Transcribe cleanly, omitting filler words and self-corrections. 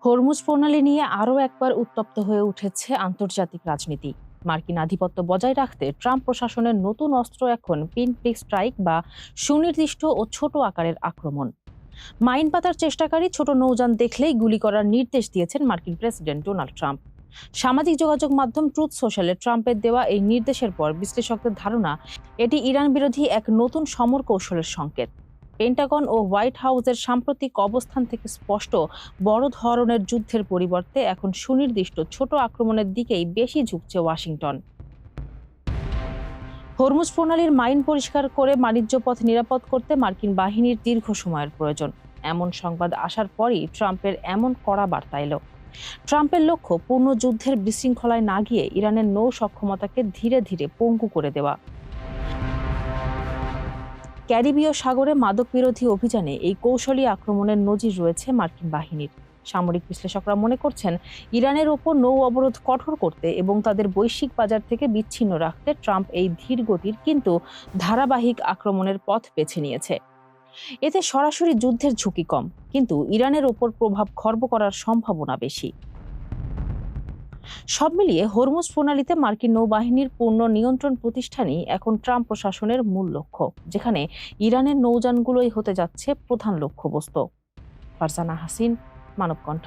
Hormuz প্রণালী নিয়ে আরও একবার উত্তপ্ত হয়ে উঠেছে আন্তর্জাতিক রাজনীতি। মার্কিন আধিপত্য বজায় রাখতে ট্রাম্প প্রশাসনের নতুন অস্ত্র এখন পিন পিক স্ট্রাইক বা সুনির্দিষ্ট ও ছোট আকারের আক্রমণ। মাইন পাতার চেষ্টাকারী ছোট নৌযান দেখলেই গুলি করার নির্দেশ দিয়েছেন মার্কিন প্রেসিডেন্ট ডোনাল্ড ট্রাম্প। সামাজিক যোগাযোগ মাধ্যম ট্রুথ সোশ্যালে ট্রাম্পের দেওয়া এই নির্দেশের পর বিশ্লেষকদের ধারণা এটি ইরান বিরোধী এক নতুন সমর কৌশলের সংকেত। পেন্টাগন ও হোয়াইট হাউসের সাম্প্রতিক অবস্থান থেকে স্পষ্ট, বড় ধরনের যুদ্ধের পরিবর্তে এখন সুনির্দিষ্ট ছোট আক্রমণের দিকেই বেশি ঝুঁকছে ওয়াশিংটন। হরমুজ প্রণালীর মাইন পরিষ্কার করে বাণিজ্য পথ নিরাপদ করতে মার্কিন বাহিনীর দীর্ঘ সময়ের প্রয়োজন। এমন সংবাদ আসার পরই ট্রাম্পের এমন কড়া বার্তা এলো। ট্রাম্পের লক্ষ্য পূর্ণ যুদ্ধের বিশৃঙ্খলায় না গিয়ে ইরানের নৌ সক্ষমতাকে ধীরে ধীরে পঙ্গু করে দেওয়া। ক্যারিবীয় সাগরে মাদক বিরোধী অভিযানে এই কৌশলী আক্রমণের নজির রয়েছে মার্কিন বাহিনীর। সামরিক বিশ্লেষকরা মনে করছেন, ইরানের ওপর নৌ অবরোধ কঠোর করতে এবং তাদের বৈশ্বিক বাজার থেকে বিচ্ছিন্ন রাখতে ট্রাম্প এই ধীর গতির কিন্তু ধারাবাহিক আক্রমণের পথ বেছে নিয়েছে। এতে সরাসরি যুদ্ধের ঝুঁকি কম, কিন্তু ইরানের ওপর প্রভাব খর্ব করার সম্ভাবনা বেশি। সব মিলিয়ে হরমুজ প্রণালীতে মার্কিন নৌবাহিনীর পূর্ণ নিয়ন্ত্রণ প্রতিষ্ঠানই এখন ট্রাম্প প্রশাসনের মূল লক্ষ্য, যেখানে ইরানের নৌযানগুলোই হতে যাচ্ছে প্রধান লক্ষ্যবস্তু। ফারজানা হাসিন, মানবকণ্ঠ।